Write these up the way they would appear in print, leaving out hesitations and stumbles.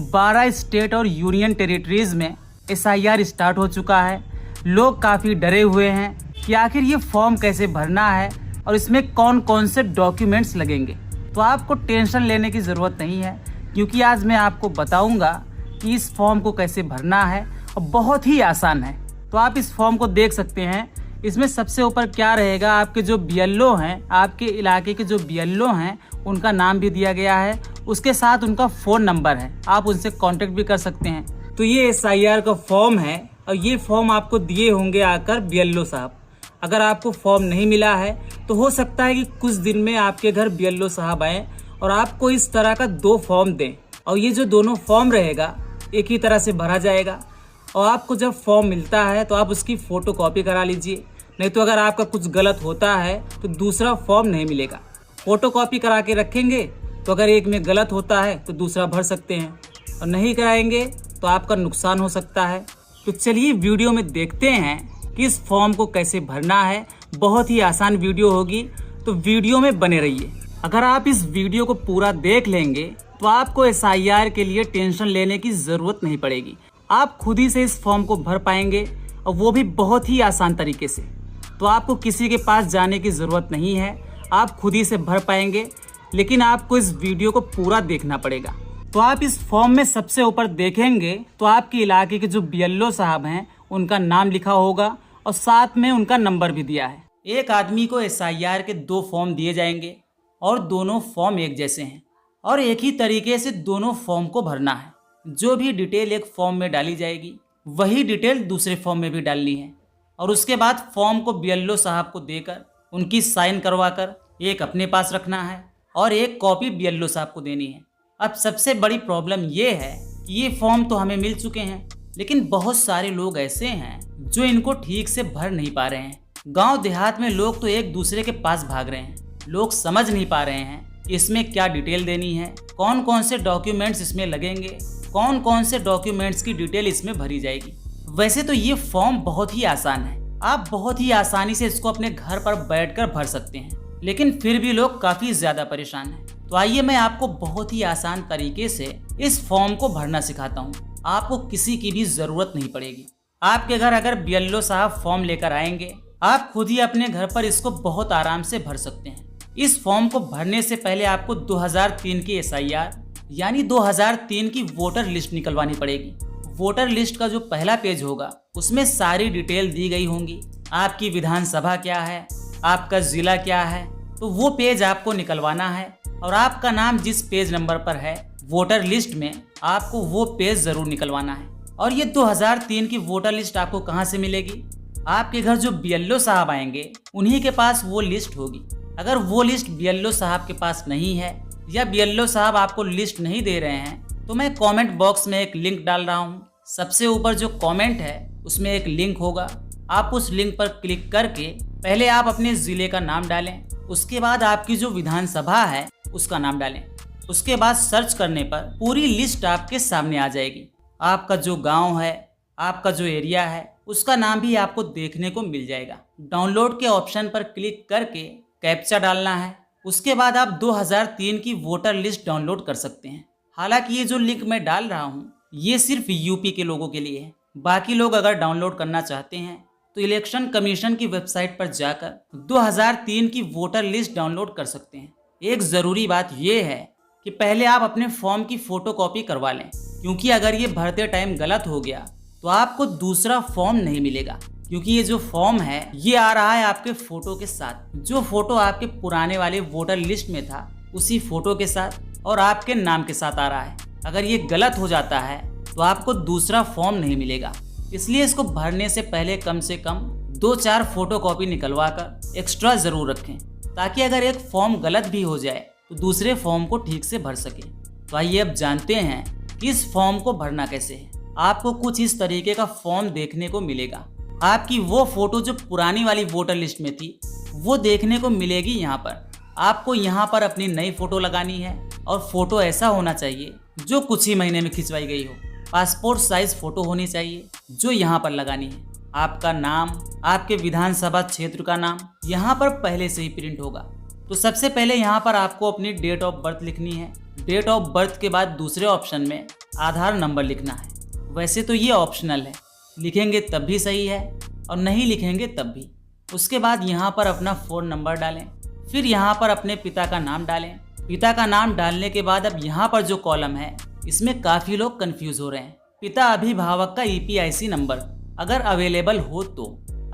12 state और union territories में SIR start हो चुका है। लोग काफ़ी डरे हुए हैं कि आखिर ये फॉर्म कैसे भरना है और इसमें कौन कौन से डॉक्यूमेंट्स लगेंगे। तो आपको टेंशन लेने की ज़रूरत नहीं है, क्योंकि आज मैं आपको बताऊंगा कि इस फॉर्म को कैसे भरना है और बहुत ही आसान है। तो आप इस फॉर्म को देख सकते हैं। इसमें सबसे ऊपर क्या रहेगा, आपके जो BLO हैं, आपके इलाके के जो BLO हैं, उनका नाम भी दिया गया है। उसके साथ उनका फ़ोन नंबर है, आप उनसे कांटेक्ट भी कर सकते हैं। तो ये SIR का फॉर्म है और ये फॉर्म आपको दिए होंगे आकर BLO साहब। अगर आपको फॉर्म नहीं मिला है तो हो सकता है कि कुछ दिन में आपके घर BLO साहब आएँ और आपको इस तरह का 2 फॉर्म दें, और ये जो दोनों फॉर्म रहेगा एक ही तरह से भरा जाएगा। और आपको जब फॉर्म मिलता है तो आप उसकी फ़ोटोकॉपी करा लीजिए, नहीं तो अगर आपका कुछ गलत होता है तो दूसरा फॉर्म नहीं मिलेगा। फ़ोटोकॉपी करा के रखेंगे तो अगर एक में गलत होता है तो दूसरा भर सकते हैं, और नहीं कराएंगे तो आपका नुकसान हो सकता है। तो चलिए वीडियो में देखते हैं कि इस फॉर्म को कैसे भरना है। बहुत ही आसान वीडियो होगी, तो वीडियो में बने रहिए। अगर आप इस वीडियो को पूरा देख लेंगे तो आपको SIR के लिए टेंशन लेने की ज़रूरत नहीं पड़ेगी। आप खुद ही से इस फॉर्म को भर पाएंगे, और वो भी बहुत ही आसान तरीके से। तो आपको किसी के पास जाने की ज़रूरत नहीं है, आप खुद ही से भर पाएंगे। लेकिन आपको इस वीडियो को पूरा देखना पड़ेगा। तो आप इस फॉर्म में सबसे ऊपर देखेंगे तो आपके इलाके के जो BLO साहब हैं उनका नाम लिखा होगा, और साथ में उनका नंबर भी दिया है। एक आदमी को SIR के 2 फॉर्म दिए जाएंगे, और दोनों फॉर्म एक जैसे हैं, और एक ही तरीके से दोनों फॉर्म को भरना है। जो भी डिटेल एक फॉर्म में डाली जाएगी वही डिटेल दूसरे फॉर्म में भी डालनी है, और उसके बाद फॉर्म को BLO साहब को देकर उनकी साइन करवाकर एक अपने पास रखना है और एक कॉपी BLO साहब को देनी है। अब सबसे बड़ी प्रॉब्लम ये है कि ये फॉर्म तो हमें मिल चुके हैं, लेकिन बहुत सारे लोग ऐसे हैं जो इनको ठीक से भर नहीं पा रहे हैं। गांव देहात में लोग तो एक दूसरे के पास भाग रहे हैं। लोग समझ नहीं पा रहे हैं कि इसमें क्या डिटेल देनी है, कौन कौन से डॉक्यूमेंट्स इसमें लगेंगे, कौन कौन से डॉक्यूमेंट्स की डिटेल इसमें भरी जाएगी। वैसे तो ये फॉर्म बहुत ही आसान है, आप बहुत ही आसानी से इसको अपने घर पर बैठकर भर सकते हैं, लेकिन फिर भी लोग काफ़ी ज़्यादा परेशान हैं। तो आइए मैं आपको बहुत ही आसान तरीके से इस फॉर्म को भरना सिखाता हूँ। आपको किसी की भी ज़रूरत नहीं पड़ेगी। आपके घर अगर BLO साहब फॉर्म लेकर आएंगे, आप खुद ही अपने घर पर इसको बहुत आराम से भर सकते हैं। इस फॉर्म को भरने से पहले आपको 2003 की SIR यानी 2003 की वोटर लिस्ट निकलवानी पड़ेगी। वोटर लिस्ट का जो पहला पेज होगा उसमें सारी डिटेल दी गई होंगी। आपकी विधानसभा क्या है, आपका ज़िला क्या है, तो वो पेज आपको निकलवाना है, और आपका नाम जिस पेज नंबर पर है वोटर लिस्ट में आपको वो पेज ज़रूर निकलवाना है। और ये 2003 की वोटर लिस्ट आपको कहाँ से मिलेगी? आपके घर जो BLO साहब आएंगे उन्हीं के पास वो लिस्ट होगी। अगर वो लिस्ट BLO साहब के पास नहीं है या BLO साहब आपको लिस्ट नहीं दे रहे हैं, तो मैं कमेंट बॉक्स में एक लिंक डाल रहा हूँ। सबसे ऊपर जो कमेंट है उसमें एक लिंक होगा, आप उस लिंक पर क्लिक करके पहले आप अपने ज़िले का नाम डालें, उसके बाद आपकी जो विधानसभा है उसका नाम डालें। उसके बाद सर्च करने पर पूरी लिस्ट आपके सामने आ जाएगी। आपका जो गाँव है, आपका जो एरिया है, उसका नाम भी आपको देखने को मिल जाएगा। डाउनलोड के ऑप्शन पर क्लिक करके कैप्चा डालना है। उसके बाद आप 2003 की वोटर लिस्ट डाउनलोड कर सकते हैं। हालांकि ये जो लिंक मैं डाल रहा हूँ ये सिर्फ यूपी के लोगों के लिए है। बाकी लोग अगर डाउनलोड करना चाहते हैं तो इलेक्शन कमीशन की वेबसाइट पर जाकर 2003 की वोटर लिस्ट डाउनलोड कर सकते हैं। एक ज़रूरी बात ये है कि पहले आप अपने फॉर्म की फ़ोटोकॉपी करवा लें, क्योंकि अगर ये भरते टाइम गलत हो गया तो आपको दूसरा फॉर्म नहीं मिलेगा। क्योंकि ये जो फॉर्म है ये आ रहा है आपके फ़ोटो के साथ। जो फ़ोटो आपके पुराने वाले वोटर लिस्ट में था उसी फ़ोटो के साथ और आपके नाम के साथ आ रहा है। अगर ये गलत हो जाता है तो आपको दूसरा फॉर्म नहीं मिलेगा। इसलिए इसको भरने से पहले कम से कम 2-4 फ़ोटोकॉपी निकलवा कर एक्स्ट्रा ज़रूर रखें, ताकि अगर एक फॉर्म गलत भी हो जाए तो दूसरे फॉर्म को ठीक से भर सकें। तो आइए अब जानते हैं कि इस फॉर्म को भरना कैसे है। आपको कुछ इस तरीके का फॉर्म देखने को मिलेगा। आपकी वो फ़ोटो जो पुरानी वाली वोटर लिस्ट में थी वो देखने को मिलेगी यहाँ पर। आपको यहाँ पर अपनी नई फ़ोटो लगानी है, और फ़ोटो ऐसा होना चाहिए जो कुछ ही महीने में खिंचवाई गई हो। पासपोर्ट साइज़ फ़ोटो होनी चाहिए जो यहाँ पर लगानी है। आपका नाम, आपके विधानसभा क्षेत्र का नाम यहाँ पर पहले से ही प्रिंट होगा। तो सबसे पहले यहाँ पर आपको अपनी डेट ऑफ बर्थ लिखनी है। डेट ऑफ बर्थ के बाद दूसरे ऑप्शन में आधार नंबर लिखना है। वैसे तो ये ऑप्शनल है, लिखेंगे तब भी सही है और नहीं लिखेंगे तब भी। उसके बाद यहाँ पर अपना फ़ोन नंबर डालें, फिर यहाँ पर अपने पिता का नाम डालें। पिता का नाम डालने के बाद अब यहाँ पर जो कॉलम है इसमें काफ़ी लोग कंफ्यूज हो रहे हैं। पिता अभिभावक का EPIC नंबर अगर अवेलेबल हो तो।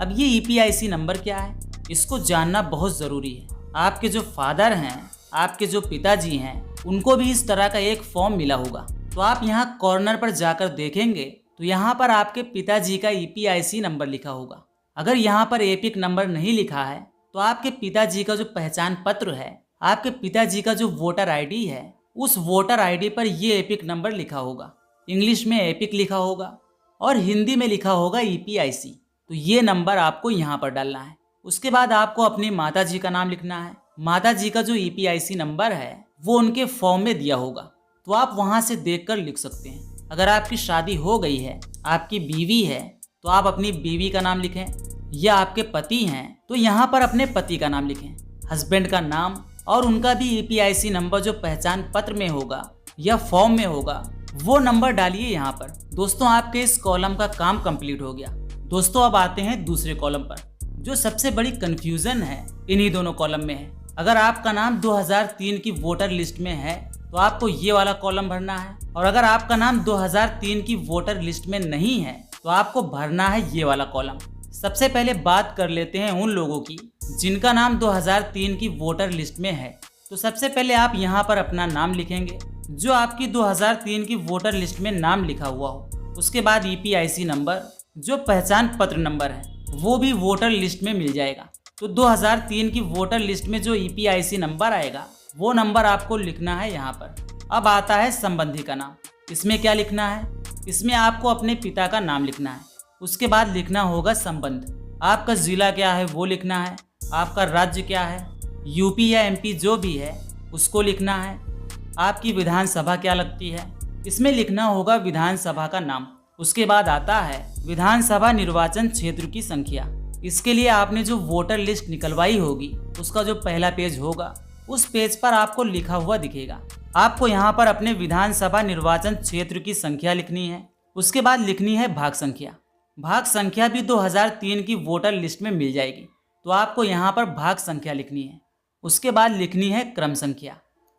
अब ये EPIC नंबर क्या है, इसको जानना बहुत ज़रूरी है। आपके जो फादर हैं, आपके जो पिताजी हैं, उनको भी इस तरह का एक फॉर्म मिला होगा। तो आप यहाँ कॉर्नर पर जाकर देखेंगे तो यहाँ पर आपके पिताजी का EPIC नंबर लिखा होगा। अगर यहाँ पर एपिक नंबर नहीं लिखा है तो आपके पिताजी का जो पहचान पत्र है, आपके पिताजी का जो वोटर ID है, उस वोटर ID पर ये एपिक नंबर लिखा होगा। इंग्लिश में एपिक लिखा होगा और हिंदी में लिखा होगा EPIC। तो ये नंबर आपको यहाँ पर डालना है। उसके बाद आपको अपनी माताजी का नाम लिखना है। माताजी का जो EPIC नंबर है वो उनके फॉर्म में दिया होगा, तो आप वहाँ से देखकर लिख सकते हैं। अगर आपकी शादी हो गई है, आपकी बीवी है, तो आप अपनी बीवी का नाम लिखें, या आपके पति हैं तो यहाँ पर अपने पति का नाम लिखें। हस्बैंड का नाम और उनका भी EPIC नंबर जो पहचान पत्र में होगा या फॉर्म में होगा वो नंबर डालिए यहाँ पर। दोस्तों, आपके इस कॉलम का काम कंप्लीट हो गया। दोस्तों, अब आते हैं दूसरे कॉलम पर। जो सबसे बड़ी कंफ्यूजन है इन्हीं दोनों कॉलम में है। अगर आपका नाम 2003 की वोटर लिस्ट में है तो आपको ये वाला कॉलम भरना है, और अगर आपका नाम 2003 की वोटर लिस्ट में नहीं है तो आपको भरना है ये वाला कॉलम। सबसे पहले बात कर लेते हैं उन लोगों की जिनका नाम 2003 की वोटर लिस्ट में है। तो सबसे पहले आप यहाँ पर अपना नाम लिखेंगे जो आपकी 2003 की वोटर लिस्ट में नाम लिखा हुआ हो। उसके बाद EPIC नंबर जो पहचान पत्र नंबर है वो भी वोटर लिस्ट में मिल जाएगा। तो 2003 की वोटर लिस्ट में जो EPIC नंबर आएगा वो नंबर आपको लिखना है यहाँ पर। अब आता है संबंधी का नाम। इसमें क्या लिखना है, इसमें आपको अपने पिता का नाम लिखना है। उसके बाद लिखना होगा संबंध। आपका ज़िला क्या है वो लिखना है, आपका राज्य क्या है, UP या MP जो भी है उसको लिखना है। आपकी विधानसभा क्या लगती है, इसमें लिखना होगा विधानसभा का नाम। उसके बाद आता है विधानसभा निर्वाचन क्षेत्र की संख्या। इसके लिए आपने जो वोटर लिस्ट निकलवाई होगी उसका जो पहला पेज होगा उस पेज पर आपको लिखा हुआ दिखेगा। आपको यहाँ पर अपने विधानसभा निर्वाचन क्षेत्र की संख्या लिखनी है। उसके बाद लिखनी है भाग संख्या। भाग संख्या भी 2003 की वोटर लिस्ट में मिल जाएगी, तो आपको यहाँ पर भाग संख्या लिखनी है। उसके बाद लिखनी है क्रम संख्या।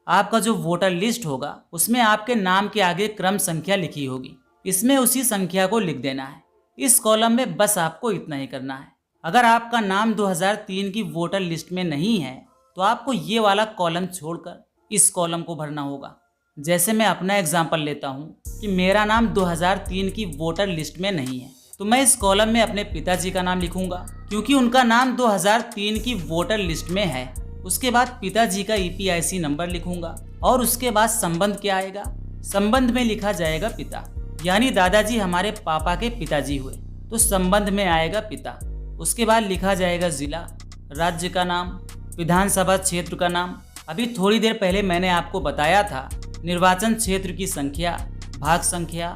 आपका जो वोटर लिस्ट होगा उसमें आपके नाम के आगे क्रम संख्या लिखी होगी, इसमें उसी संख्या को लिख देना है। इस कॉलम में बस आपको इतना ही करना है। अगर आपका नाम 2003 की वोटर लिस्ट में नहीं है तो आपको ये वाला कॉलम छोड़कर इस कॉलम को भरना होगा। जैसे मैं अपना एग्जाम्पल लेता हूँ कि मेरा नाम 2003 की वोटर लिस्ट में नहीं है, तो मैं इस कॉलम में अपने पिताजी का नाम लिखूंगा क्योंकि उनका नाम 2003 की वोटर लिस्ट में है। उसके बाद पिताजी का EPIC नंबर लिखूंगा और उसके बाद संबंध क्या आएगा, संबंध में लिखा जाएगा पिता, यानी दादाजी हमारे पापा के पिताजी हुए, तो संबंध में आएगा पिता। उसके बाद लिखा जाएगा जिला, राज्य का नाम, विधानसभा क्षेत्र का नाम। अभी थोड़ी देर पहले मैंने आपको बताया था निर्वाचन क्षेत्र की संख्या, भाग संख्या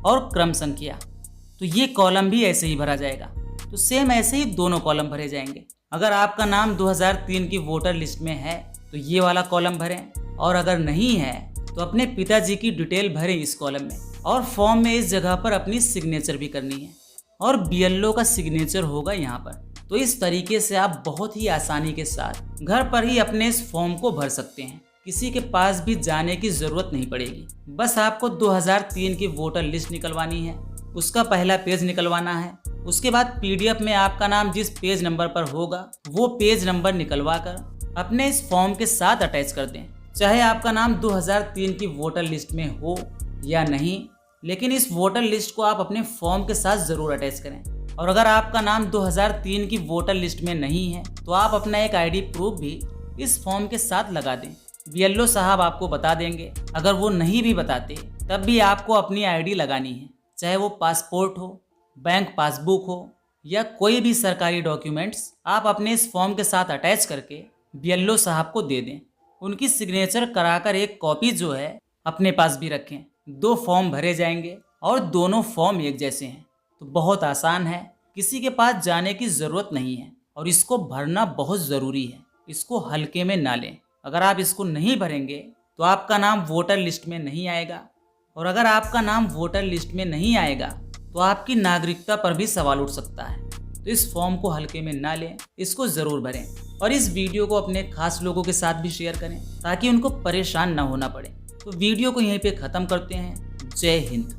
और क्रम संख्या। तो ये कॉलम भी ऐसे ही भरा जाएगा। तो सेम ऐसे ही दोनों कॉलम भरे जाएंगे। अगर आपका नाम 2003 की वोटर लिस्ट में है तो ये वाला कॉलम भरें, और अगर नहीं है तो अपने पिताजी की डिटेल भरें इस कॉलम में। और फॉर्म में इस जगह पर अपनी सिग्नेचर भी करनी है और BLO का सिग्नेचर होगा यहाँ पर। तो इस तरीके से आप बहुत ही आसानी के साथ घर पर ही अपने इस फॉर्म को भर सकते हैं। किसी के पास भी जाने की ज़रूरत नहीं पड़ेगी। बस आपको 2003 की वोटर लिस्ट निकलवानी है, उसका पहला पेज निकलवाना है। उसके बाद PDF में आपका नाम जिस पेज नंबर पर होगा वो पेज नंबर निकलवा कर अपने इस फॉर्म के साथ अटैच कर दें। चाहे आपका नाम 2003 की वोटर लिस्ट में हो या नहीं, लेकिन इस वोटर लिस्ट को आप अपने फॉर्म के साथ ज़रूर अटैच करें। और अगर आपका नाम 2003 की वोटर लिस्ट में नहीं है तो आप अपना एक ID प्रूफ भी इस फॉर्म के साथ लगा दें। BLO साहब आपको बता देंगे। अगर वो नहीं भी बताते तब भी आपको अपनी ID लगानी है, चाहे वो पासपोर्ट हो, बैंक पासबुक हो या कोई भी सरकारी डॉक्यूमेंट्स आप अपने इस फॉर्म के साथ अटैच करके BLO साहब को दे दें। उनकी सिग्नेचर कराकर एक कॉपी जो है अपने पास भी रखें। 2 फॉर्म भरे जाएंगे और दोनों फॉर्म एक जैसे हैं। तो बहुत आसान है, किसी के पास जाने की ज़रूरत नहीं है और इसको भरना बहुत ज़रूरी है। इसको हल्के में ना लें। अगर आप इसको नहीं भरेंगे तो आपका नाम वोटर लिस्ट में नहीं आएगा, और अगर आपका नाम वोटर लिस्ट में नहीं आएगा तो आपकी नागरिकता पर भी सवाल उठ सकता है। तो इस फॉर्म को हल्के में ना लें, इसको ज़रूर भरें और इस वीडियो को अपने खास लोगों के साथ भी शेयर करें ताकि उनको परेशान ना होना पड़े। तो वीडियो को यहीं पे ख़त्म करते हैं। जय हिंद।